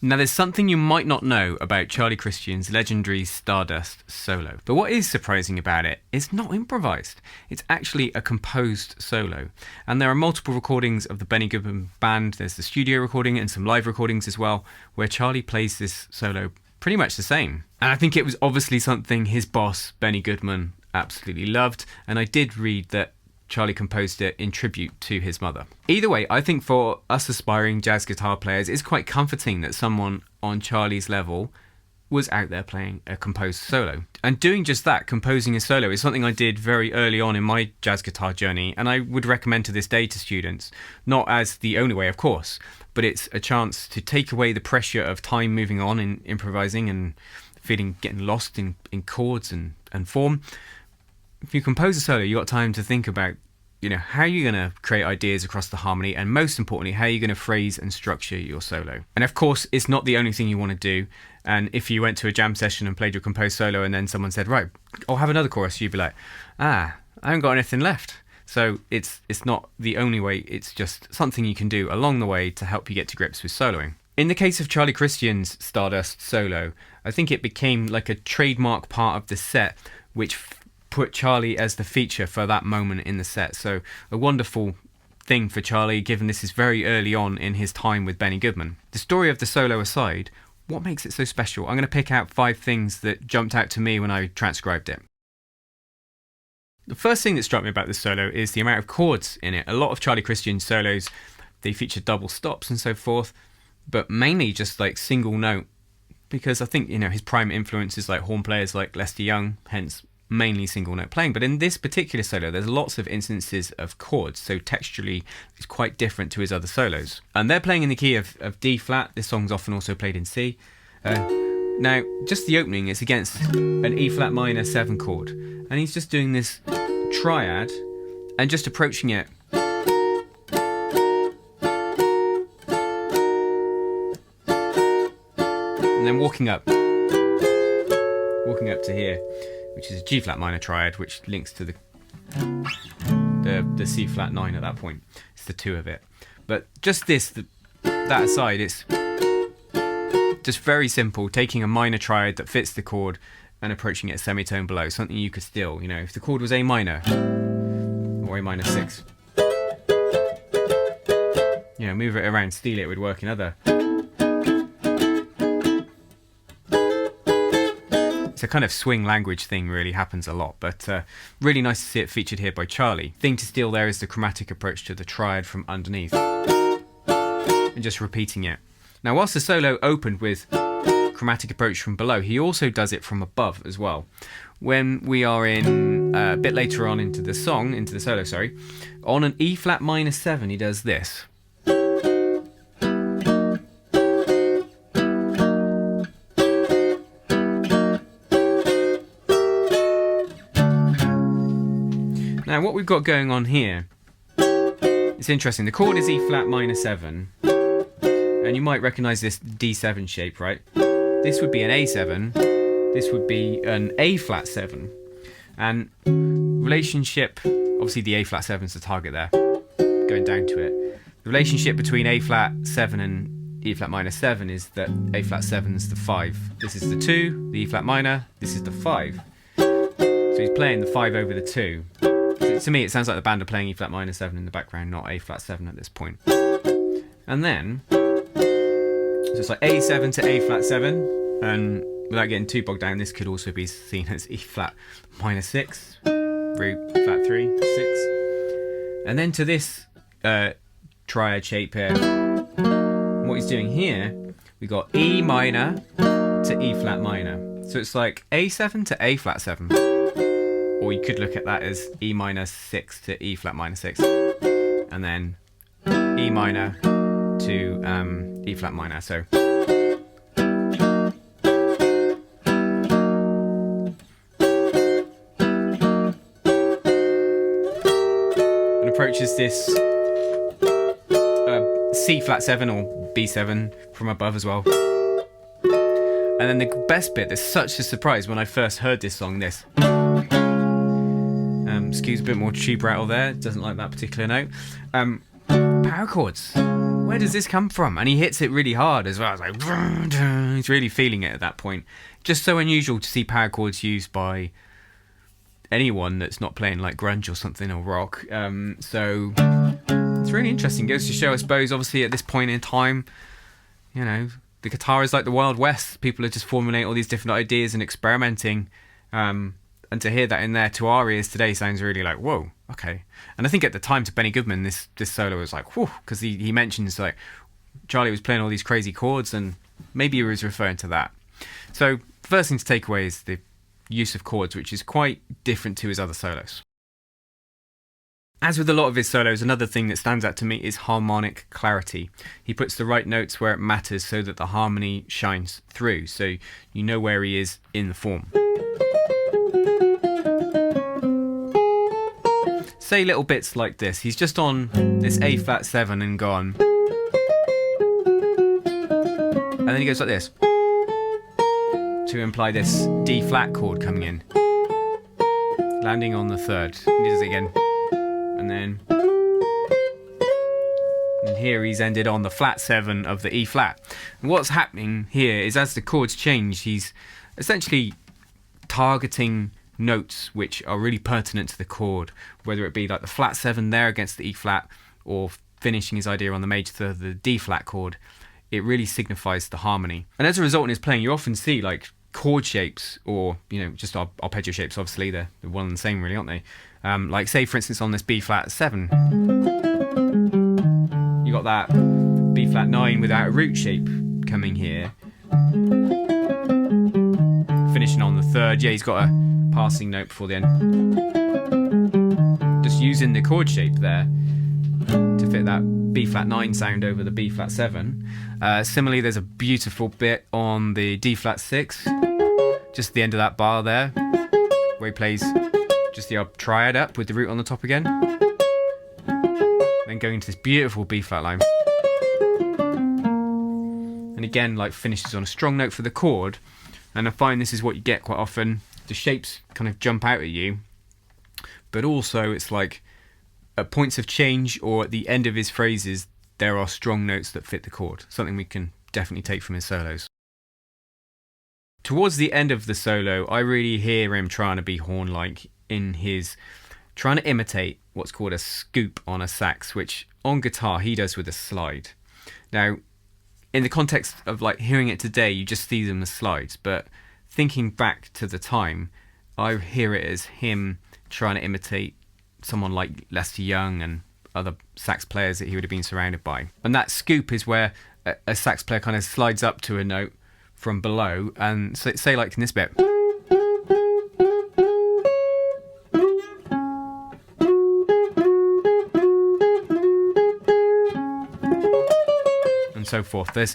Now, there's something you might not know about Charlie Christian's legendary Stardust solo. But what is surprising about it is not improvised. It's actually a composed solo. And there are multiple recordings of the Benny Goodman band. There's the studio recording and some live recordings as well, where Charlie plays this solo pretty much the same. And I think it was obviously something his boss, Benny Goodman, absolutely loved. And I did read that Charlie composed it in tribute to his mother. Either way, I think for us aspiring jazz guitar players, it's quite comforting that someone on Charlie's level was out there playing a composed solo. And doing just that, composing a solo, is something I did very early on in my jazz guitar journey, and I would recommend to this day to students, not as the only way, of course, but it's a chance to take away the pressure of time moving on in improvising and getting lost in chords and form. If you compose a solo, you've got time to think about, how you're going to create ideas across the harmony, and most importantly, how you're going to phrase and structure your solo. And of course, it's not the only thing you want to do. And if you went to a jam session and played your composed solo and then someone said, right, I'll have another chorus, you'd be like, I haven't got anything left. So it's not the only way, it's just something you can do along the way to help you get to grips with soloing. In the case of Charlie Christian's Stardust solo, I think it became like a trademark part of the set, which put Charlie as the feature for that moment in the set. So a wonderful thing for Charlie, given this is very early on in his time with Benny Goodman. The story of the solo aside, what makes it so special? I'm going to pick out 5 things that jumped out to me when I transcribed it. The first thing that struck me about this solo is the amount of chords in it. A lot of Charlie Christian solos, they feature double stops and so forth, but mainly just like single note, because I think, his prime influences like horn players like Lester Young, hence mainly single note playing. But in this particular solo, there's lots of instances of chords, so texturally it's quite different to his other solos. And they're playing in the key of D flat. This song's often also played in C. Now, just the opening is against an E flat minor 7 chord, and he's just doing this triad and just approaching it and then walking up to here, which is a G flat minor triad, which links to the C flat 9 at that point. It's the 2 of it. But just that aside, it's just very simple, taking a minor triad that fits the chord and approaching it a semitone below, something you could still, if the chord was A minor or A minor 6, move it around, steal it would work in other. It's a kind of swing language thing, really happens a lot, but really nice to see it featured here by Charlie. Thing to steal there is the chromatic approach to the triad from underneath and just repeating it. Now, whilst the solo opened with chromatic approach from below, he also does it from above as well. When we are in a bit later on into the solo, on an E flat minor 7, he does this. Now, what we've got going on here, it's interesting. The chord is E flat minor 7, and you might recognise this D7 shape, right? This would be an A7, this would be an A flat 7. And relationship, obviously the A flat 7 is the target there, going down to it. The relationship between A flat 7 and E flat minor 7 is that A flat 7 is the 5. This is the 2, the E flat minor, this is the 5. So he's playing the 5 over the 2. To me, it sounds like the band are playing E flat minor 7 in the background, not A flat 7 at this point. And then, so it's like A7 to A flat 7, and without getting too bogged down, this could also be seen as E flat minor 6, root flat 3, 6. And then to this triad shape here, what he's doing here, we got E minor to E flat minor. So it's like A7 to A flat 7. Or you could look at that as E minor 6 to E flat minor 6, and then E minor to E flat minor. So and approaches this C flat 7 or B7 from above as well. And then the best bit, there's such a surprise when I first heard this song, this. Excuse a bit more cheap rattle there, doesn't like that particular note. Power chords. where does this come from? And he hits it really hard as well. It's like, he's really feeling it at that point. Just so unusual to see power chords used by anyone that's not playing like grunge or something, or rock. So it's really interesting. Goes to show, I suppose, obviously at this point in time, you know, the guitar is like the Wild West. People are just formulating all these different ideas and experimenting. And to hear that in there to our ears today sounds really like, whoa, okay. And I think at the time to Benny Goodman, this solo was like, whoa, because he mentions like Charlie was playing all these crazy chords, and maybe he was referring to that. So the first thing to take away is the use of chords, which is quite different to his other solos. As with a lot of his solos, another thing that stands out to me is harmonic clarity. He puts the right notes where it matters so that the harmony shines through, so you know where he is in the form. Say little bits like this. He's just on this A flat 7 and gone. And then he goes like this, to imply this D flat chord coming in. Landing on the 3rd. He does it again. And then... and here he's ended on the flat 7 of the E flat. And what's happening here is as the chords change, he's essentially targeting notes which are really pertinent to the chord, whether it be like the flat 7 there against the E flat, or finishing his idea on the major third of the D flat chord. It really signifies the harmony. And as a result in his playing, you often see like chord shapes, or, you know, just arpeggio shapes. Obviously they're one and the same really, aren't they? Like say for instance on this B flat 7, you got that B flat 9 without a root shape coming here, finishing on the 3rd. Yeah, he's got a passing note before the end, just using the chord shape there to fit that B flat 9 sound over the B flat 7. Similarly, there's a beautiful bit on the D flat 6, just the end of that bar there, where he plays just the triad up with the root on the top again, then going into this beautiful B flat line, and again like finishes on a strong note for the chord. And I find this is what you get quite often. The shapes kind of jump out at you, but also it's like at points of change or at the end of his phrases, there are strong notes that fit the chord. Something we can definitely take from his solos. Towards the end of the solo, I really hear him trying to be horn-like in his trying to imitate what's called a scoop on a sax, which on guitar he does with a slide. Now, in the context of like hearing it today, you just see them as slides, but thinking back to the time, I hear it as him trying to imitate someone like Lester Young and other sax players that he would have been surrounded by. And that scoop is where a sax player kind of slides up to a note from below, and say like in this bit, and so forth. There's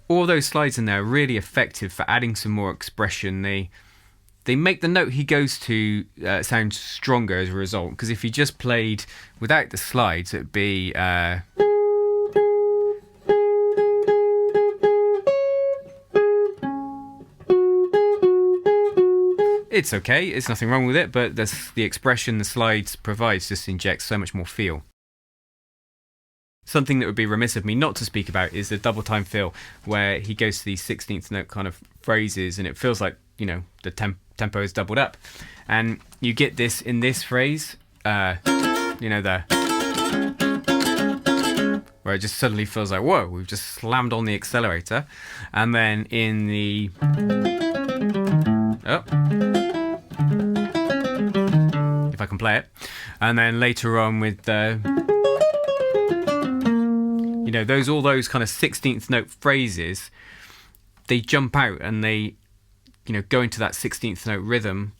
all those slides in there are really effective for adding some more expression. They make the note he goes to sound stronger as a result, because if he just played without the slides, it'd be it's okay, there's nothing wrong with it, but the expression the slides provides just injects so much more feel. Something that would be remiss of me not to speak about is the double time fill, where he goes to these 16th note kind of phrases, and it feels like, you know, the tempo is doubled up. And you get this in this phrase, you know, where it just suddenly feels like, whoa, we've just slammed on the accelerator. And then in the... oh, if I can play it. And then later on with the... you know, all those kind of 16th note phrases, they jump out and they, you know, go into that 16th note rhythm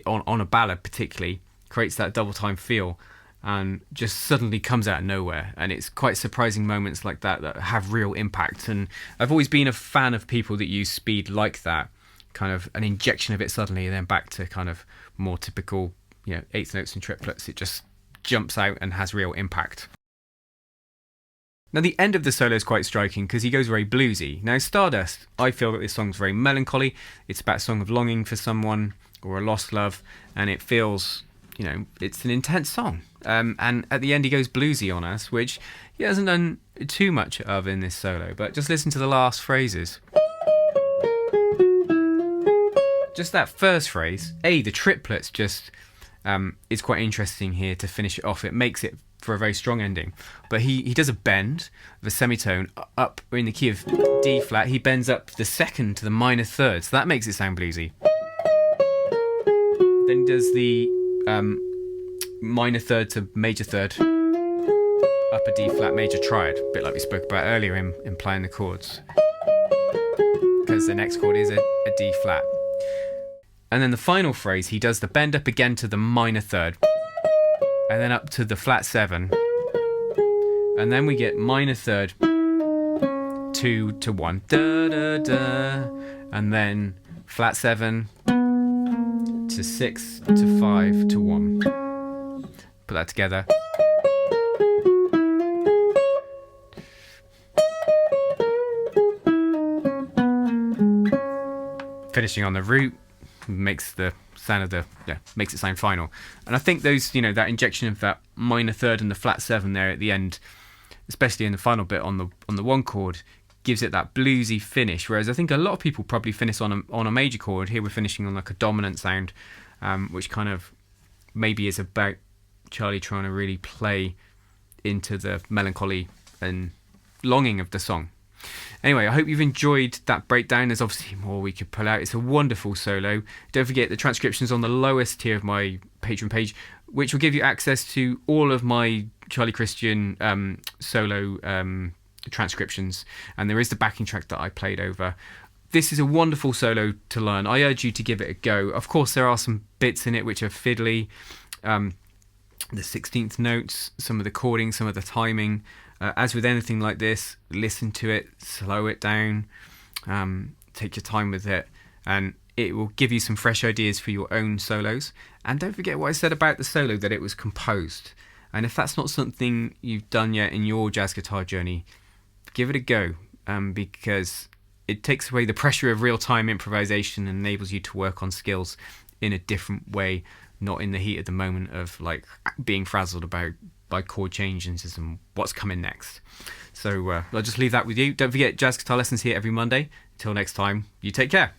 on a ballad particularly, creates that double time feel, and just suddenly comes out of nowhere. And it's quite surprising moments like that have real impact. And I've always been a fan of people that use speed like that, kind of an injection of it suddenly and then back to kind of more typical, you know, eighth notes and triplets. It just jumps out and has real impact. Now, the end of the solo is quite striking because he goes very bluesy. Now, Stardust, I feel that this song's very melancholy. It's about a song of longing for someone or a lost love, and it feels, you know, it's an intense song. And at the end, he goes bluesy on us, which, he hasn't done too much of in this solo, but just listen to the last phrases. Just that first phrase, the triplets just is quite interesting here to finish it off. It makes it for a very strong ending. But he does a bend of a semitone up in the key of D flat. He bends up the second to the minor third, so that makes it sound bluesy. Then he does the minor third to major third, up a D flat major triad, a bit like we spoke about earlier in playing the chords, because the next chord is a D flat. And then the final phrase, he does the bend up again to the minor third, and then up to the flat 7, and then we get minor third 2 to 1, da da da, and then flat 7 to 6 to 5 to 1. Put that together. Finishing on the root makes the sound of makes it sound final. And I think those, that injection of that minor third and the flat 7 there at the end, especially in the final bit on the one chord, gives it that bluesy finish. Whereas I think a lot of people probably finish on a major chord. Here we're finishing on like a dominant sound, which kind of maybe is about Charlie trying to really play into the melancholy and longing of the song. Anyway, I hope you've enjoyed that breakdown. There's obviously more we could pull out. It's a wonderful solo. Don't forget the transcriptions on the lowest tier of my Patreon page, which will give you access to all of my Charlie Christian solo transcriptions. And there is the backing track that I played over. This is a wonderful solo to learn. I urge you to give it a go. Of course, there are some bits in it which are fiddly. The 16th notes, some of the chording, some of the timing. As with anything like this, listen to it, slow it down, take your time with it, and it will give you some fresh ideas for your own solos. And don't forget what I said about the solo, that it was composed. And if that's not something you've done yet in your jazz guitar journey, give it a go, because it takes away the pressure of real-time improvisation and enables you to work on skills in a different way, not in the heat of the moment of like being frazzled by chord changes and what's coming next. So I'll just leave that with you. Don't forget, jazz guitar lessons here every Monday. Until next time, you take care.